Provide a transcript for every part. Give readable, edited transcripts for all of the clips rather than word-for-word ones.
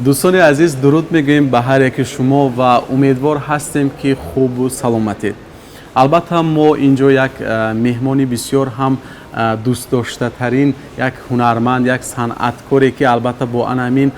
دوستان عزیز درود میگوییم به هر یک شما و امیدوار هستیم که خوب و سلامتید. البته ما اینجا یک مهمانی بسیار هم دوست داشته ترین یک هنرمند، یک صنعتکاری که البته با همین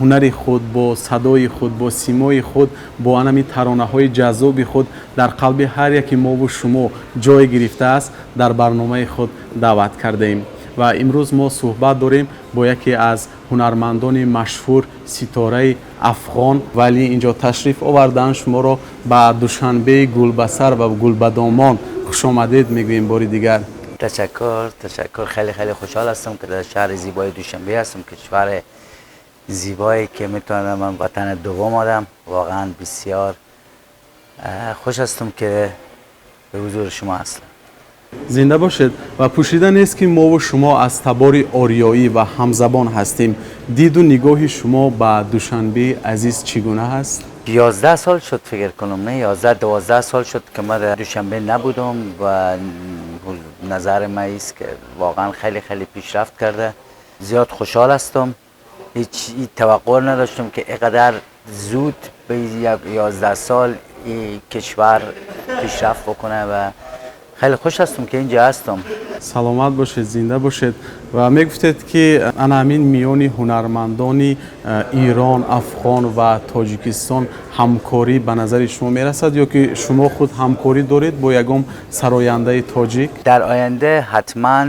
هنر خود، با صدای خود، با سیمای خود، با همین ترانه های جذاب خود در قلب هر یک ما و شما جای گرفته است، در برنامه خود دعوت کرده ایم. و امروز ما صحبت داریم با یکی از هنرمندان مشهور ستاره افغان، ولی اینجا تشریف آوردن. شما را به دوشنبه گلبسر و گلبدامان خوش آمدید میگوییم باری دیگر. تشکر. خیلی خوشحال هستم که در شهر زیبای دوشنبه هستم، کشور زیبایی که میتونم من وطن دوم آدم. واقعا بسیار خوش هستم که به حضور شما هستم. زنده باشید. و پوشیده نیست که ما و شما از تبار آریایی و همزبان هستیم. دید و نگاه شما به دوشنبه عزیز چگونه هست؟ 11 سال شد فکر کنم، نه 11-12 سال شد که من در دوشنبه نبودم و نظر من است که واقعا خیلی پیشرفت کرده. زیاد خوشحال هستم. هیچ توقع نداشتم که اینقدر زود به 11 سال این کشور پیشرفت بکنه و خیلی خوش هستم که اینجا هستم. سلامت باشید، زنده باشید. و میگفتید که همین میان هنرمندان ایران، افغان و تاجیکستان همکاری به نظر شما میرسد یا که شما خود همکاری دارید با یگام سراینده تاجیک؟ در آینده حتما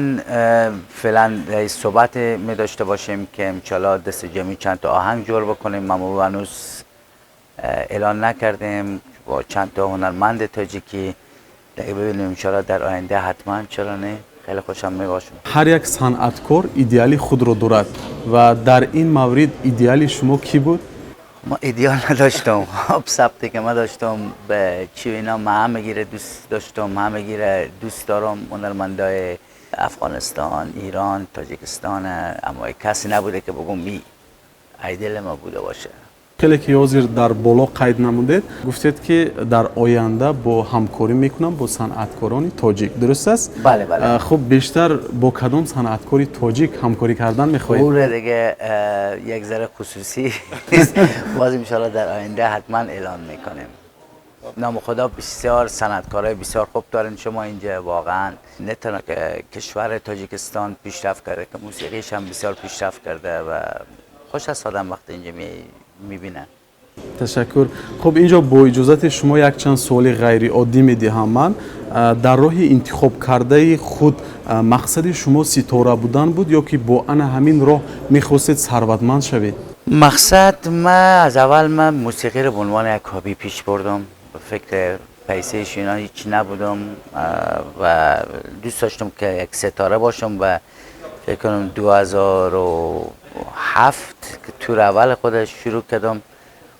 فعلا صحبت می داشته باشیم که انشالله دست جمعی چند تا آهنگ جور بکنیم. ما هنوز اعلان نکردیم با چند تا هنرمند تاجیکی. دیگه ببینیم انشالله در آینده حتما، چرا نه، خیلی خوشم میباشم. هر یک صنعتکار ایدئالی خود را دارد و در این مورد ایدئالی شما کی بود؟ ما ایدئال نداشتم. ثبتی که ما داشتم به چی اینا، ما همگیره دوست داشتم، همگیره دوست دارم. هنرمندای افغانستان، ایران، تاجیکستان، اما کسی نبوده که بگم می ایدل ما بوده باشه. خیلی که حاضر در بالا قید نمودید، گفتید که در آینده با همکاری میکنم با صنعتکاران تاجیک، درست است؟ بله. خب بیشتر با کدام صنعتکاری تاجیک همکاری کردن میخواهید؟ اون دیگه یک ذره خصوصی باز ان شاءالله در آینده حتما اعلان میکنیم. نام خدا بسیار صنعتکارای بسیار خوب دارین شما اینجا. واقعا نه تنها که کشور تاجیکستان پیشرفت کرده که موسیقیش هم بسیار پیشرفت کرده و خوش است آدم وقتی اینجا میبینه. تشکر. خب اینجا با اجازت شما یک چند سوال غیر عادی میدهم. من در راه انتخاب کرده خود مقصد شما ستاره بودن بود یا که با همین راه میخواستید ثروتمند شوید؟ مقصد من از اول موسیقی رو به عنوان یک هابی پیش بردم. فکر پیسه اینا هیچ نبودم و دوست داشتم که یک ستاره باشم و فکر کنم 2007 که تور اول خودش شروع کردم،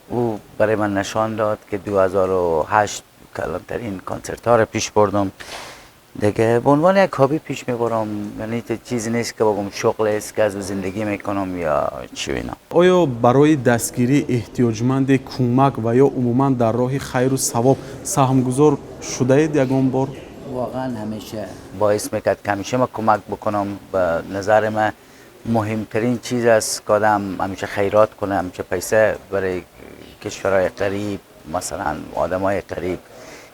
او برای من نشان داد که 2008 کلانترین کنسرت ها رو پیش بردم. دیگه به عنوان یک هابی پیش میبرم، یعنی چیزی نیست که بگم شغل است که از زندگی میکنم یا چی اینا. آیا برای دستگیری احتیاجمند کمک و یا عموما در راه خیر و ثواب سهمگذار شده اید یگان بار؟ واقعا همیشه باعث میکرد که همیشه ما کمک بکنم. به نظر من مهمترین چیز است که آدم همیشه خیرات کنه، همیشه پیسه برای کشورهای قریب، مثلا آدمای قریب،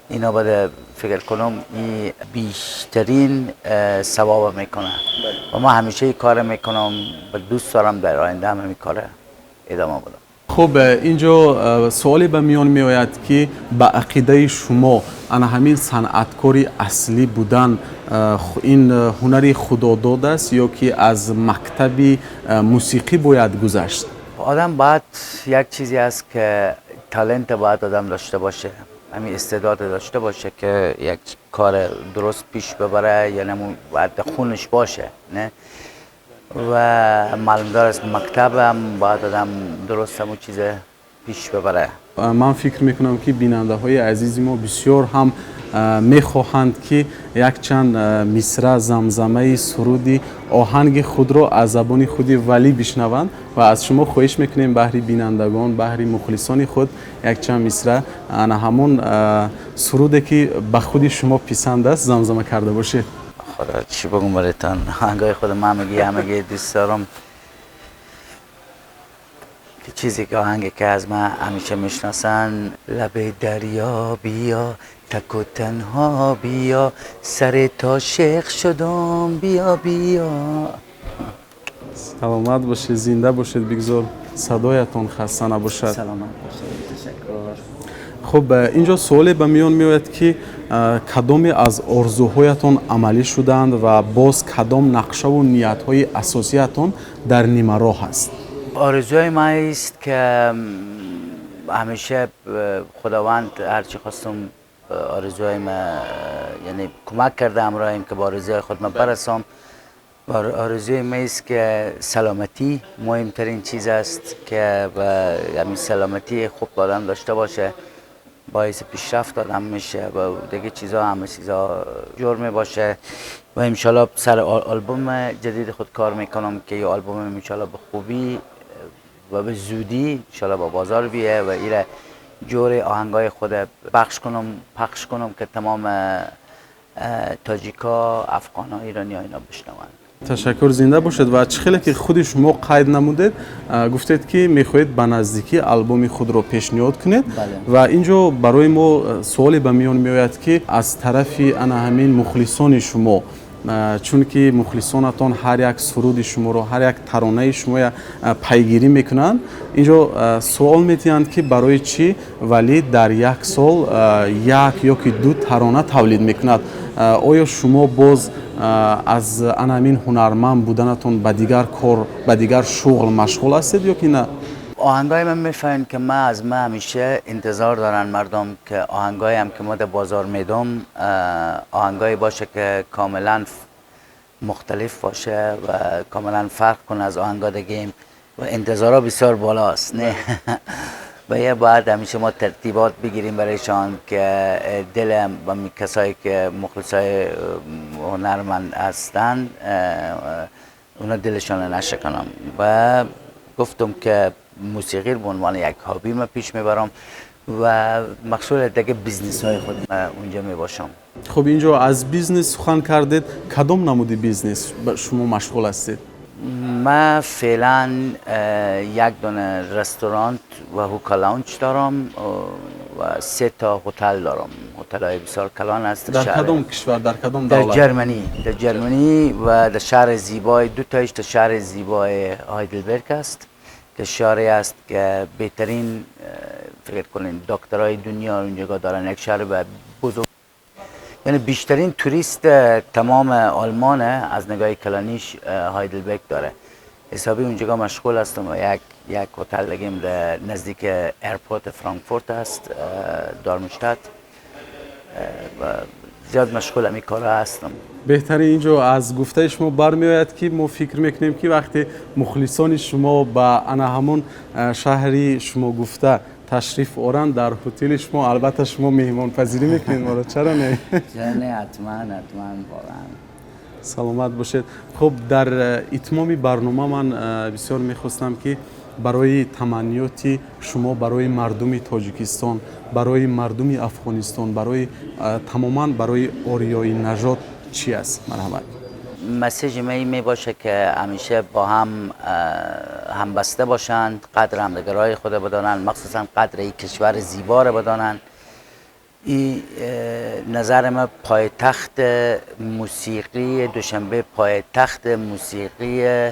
اینا باید فکر کنم این بیشترین ثواب میکنه و ما همیشه این کار میکنم و دوست دارم در آینده هم این کار ادامه بدم. خب اینجا سوالی به میان می آید که به عقیده شما همین صنعتکاری اصلی بودن این هنری خداداد است یا که از مکتب موسیقی باید گذشت؟ آدم باید یک چیزی است که تالنت باید آدم داشته باشه، همین استعداد داشته باشه که یک کار درست پیش ببره، یعنی باید خونش باشه، نه؟ و معلومدار است مکتب هم باید آدم درست همون چیز پیش ببره. من فکر میکنم که بیننده های عزیز ما بسیار هم میخواهند که یک چند مصرع زمزمه سرودی آهنگ خود را از زبان خودی ولی بشنوند و از شما خواهش میکنیم بهر بینندگان، بهر مخلصان خود یک چند مصرع همون سرودی که به خود شما پسند است زمزمه کرده باشید. خدا چی بگم برایتان، آهنگای خود من همگی دوست دارم. که چیزی که آهنگی که از من همیشه میشناسن، لب دریا بیا تک و تنها بیا، سر تا شیخ شدم بیا بیا. سلامت باشید، زنده باشید. بگذار صدایتان خسته نباشد. سلامت باشید. تشکر. خب اینجا سوالی به میان میآید که کدام از آرزوهایتان عملی شدند و باز کدام نقشه و نیت‌های اساسیتان در نیمه راه است؟ آرزوی من است که همیشه خداوند هرچی خواستم آرزوی من، یعنی کمک کرده همراهیم که با آرزوی خود من برسم. آرزوی من است که سلامتی مهمترین چیز است، که همین سلامتی خوب آدم داشته باشه باعث پیشرفت آدم میشه و دیگه چیزا، همه چیزا جور می باشه. و انشالله سر آلبوم جدید خود کار میکنم که یه آلبوم انشالله به خوبی و به زودی انشالله با بازار بیه و ایره جور آهنگای خود پخش کنم که تمام تاجیکا، افغانا، ایرانی ها اینا بشنوند. تشکر، زنده باشید. و چخیلی که خود شما قید نمودید، گفتید که میخواهید به نزدیکی آلبوم خود رو پیشنهاد کنید. بله. و اینجا برای ما سوالی به میان میآید که از طرف انا همین مخلصان شما، چون که مخلصانتان هر یک سرود شما رو، هر یک ترانه شما پیگیری میکنند، اینجا سوال میتیند که برای چی ولی در یک سال یک یا که دو ترانه تولید میکند؟ آیا شما باز از همین هنرمند بودنتون به دیگر کار، به دیگر شغل مشغول هستید یا که نه؟ آهنگای من میفهمن که از من همیشه انتظار دارن مردم که آهنگای هم که ما در بازار میدم آهنگای باشه که کاملا مختلف باشه و کاملا فرق کنه از آهنگای دیگه و انتظارها بسیار بالاست. نه و یه باید همیشه ما ترتیبات بگیریم برایشان که دل و کسایی که مخلصای هنرمند هستن اونا دلشان نشکنم. و گفتم که موسیقی به عنوان یک هابی من پیش میبرم و مقصود دیگه بیزنس های خود اونجا میباشم. خب اینجا از بیزنس سخن کردید، کدام نمودی بیزنس شما مشغول هستید؟ من فعلا یک دونه رستوران و هوکا لاونج دارم و 3 تا هتل دارم. هتل های بسیار کلان است. در کدام کشور، در کدام دولت؟ در جرمنی و در شهر زیبای، دو تایش در شهر زیبای هایدلبرگ است که شهری است که بهترین فکر کنین دکترای دنیا اونجا دارن. یک شهر بزرگ، یعنی بیشترین توریست تمام آلمان از نگاه کلانیش هایدلبرگ داره. حسابی اونجا مشغول هستم و یک هتل لگیم در نزدیک ایرپورت فرانکفورت است، دارمشتات، و زیاد مشغول همی کارا هستم. بهتری اینجا از گفته شما برمیآید که ما فکر میکنیم که وقتی مخلصان شما به انا همون شهری شما گفته تشریف آورن در هتل شما، البته شما مهمان پذیری میکنید ما رو، چرا نه؟ نه حتما واقعا. سلامت باشید. خب در اتمام برنامه من بسیار میخواستم که برای تمنیات شما برای مردم تاجیکستان، برای مردم افغانستان، برای تماما برای آریای نژاد چی است؟ مرحبا. مسیج می باشه که همیشه با هم همبسته باشند، قدر همدیگرای خود بدانند، مخصوصا قدر این کشور زیبا را بدانند. این نظر من پایتخت موسیقی دوشنبه، پایتخت موسیقی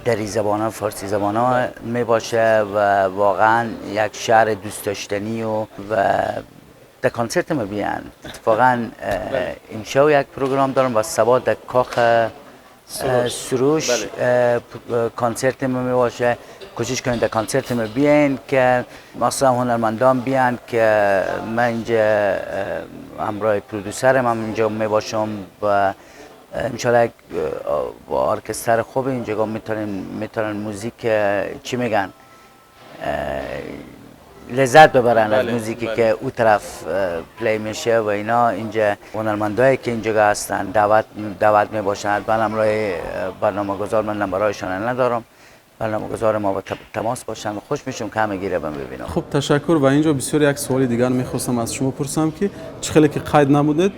دری زبانان، فارسی زبانان می باشه و واقعا یک شهر دوست داشتنی و در کنسرت ما بیان. اتفاقا امشب یک پروگرام دارم و سبا در کاخ سروش کنسرت ما می باشه. کوشش کنید در کنسرت ما بیاین که مثلا هنرمندان بیان که من اینجا همراه پرودوسرم هم اینجا می باشم و انشالله با ارکستر خوب اینجا میتونن موزیک چی میگن لذت ببرن از موزیکی که او طرف پلی میشه و اینا. اینجا هنرمندایی که اینجا هستن دعوت می باشند. من همراه برنامه گذار من نمبرهایشان ندارم برنامه‌گذار ما با تماس باشن و خوش میشم که همه گیره ببینم. خب تشکر. و اینجا بسیار یک سوال دیگر میخواستم از شما پرسم که چخیلی که قید نمودید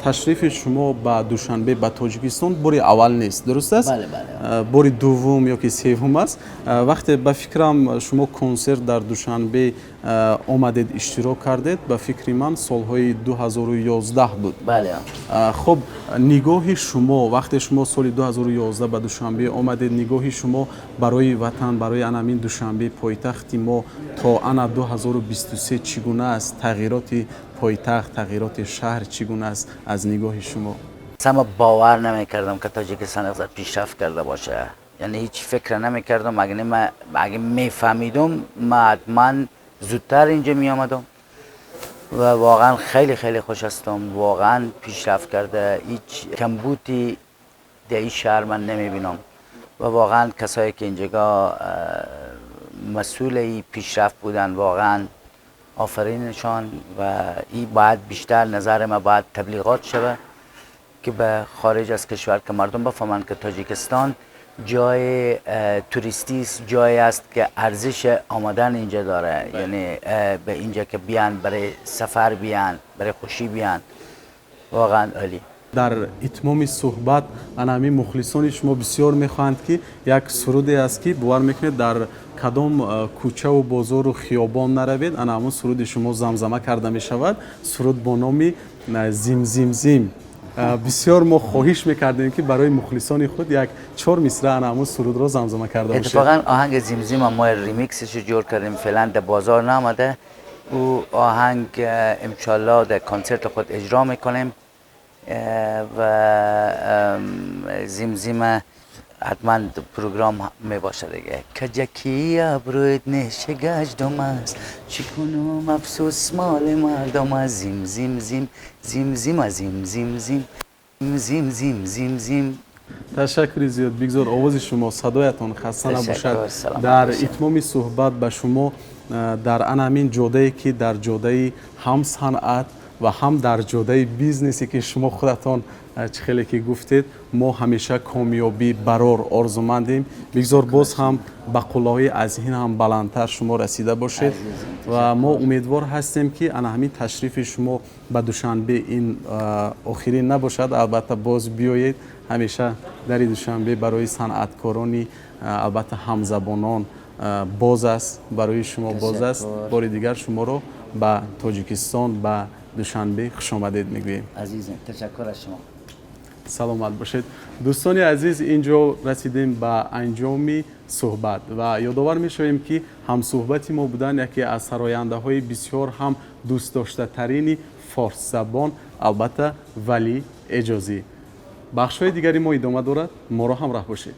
تشریف شما به دوشنبه به تاجیکستان باری اول نیست، درست است؟ بله بله. باری دوم یا که سوم است. وقتی به فکرم شما کنسرت در دوشنبه آمدید اشتراک کردید، به فکر من سالهای 2011 بود. بله. خب نگاه شما وقتی شما سال 2011 به دوشنبه آمدید، نگاه شما برای وطن، برای همین دوشنبه پایتخت ما تا انا 2023 چگونه است؟ تغییرات پایتخت، تغییرات شهر چگونه است از نگاه شما؟ اصلا باور نمیکردم که تاجیکستان اقتصاد پیشرفت کرده باشه. یعنی هیچ فکر نمیکردم. اگه میفهمیدم من حتما زودتر اینجا می آمدم و واقعا خیلی خیلی خوش هستم. واقعا پیشرفت کرده، هیچ کمبودی در این شهر من نمیبینم و واقعا کسایی که اینجا مسئول این پیشرفت بودن واقعا آفرینشان و این باید بیشتر نظر ما باید تبلیغات شوه که به خارج از کشور که مردم بفهمن که تاجیکستان جای توریستی است، جای است که ارزش آمدن اینجا داره. یعنی به اینجا که بیان برای سفر بیان، برای خوشی بیان، واقعا عالی. در اتمام صحبت انامی مخلصان شما بسیار میخواهند که یک سرودی است که باور میکنید در کدام کوچه و بازار و خیابان نروید، انامون سرود شما زمزمه کرده میشود. سرود با نام زیم زیم زیم. بسیار ما خواهش میکردیم که برای مخلصان خود یک 4 مصرع انامون سرود را زمزمه کرده باشه. اتفاقا آهنگ زیم زیم ما ریمیکسش رو جور کردیم، فعلا در بازار نامده. او آهنگ انشالله در کنسرت خود اجرا میکنیم و زمزمه حتما پروگرام می باشه دیگه. کجکی ابروید نشه گشتم است، چی کنم افسوس مال مردم است. زیم زیم زیم زیم زیم زیم زیم زیم زیم زیم زیم زیم. تشکر زیاد بگذار. آواز شما صدایتان خسته نباشد. در اتمام صحبت به شما در انامین جاده‌ای که در جاده هم صنعت و هم در جاده بیزنسی که شما خودتان خیلی که گفتید، ما همیشه کامیابی برار آرزومندیم. بگذار باز هم به قولهای از این هم بلندتر شما رسیده باشید و ما امیدوار هستیم که همین تشریف شما به دوشنبه این آخرین نباشد. البته باز بیایید. همیشه در دوشنبه برای صنعتکارانی البته همزبانان باز است، برای شما باز است. بار دیگر شما رو به تاجیکستان به دوشنبه خوش آمدید میگوییم. عزیزم تشکر از شما. سلامت باشید. دوستان عزیز، اینجا رسیدیم به انجام صحبت و یادآور میشویم که هم صحبتی ما بودن یکی از سراینده های بسیار هم دوست داشته ترین فارس زبان، البته ولی اجازی. بخش های دیگری ما ادامه دارد، ما را همراه باشید.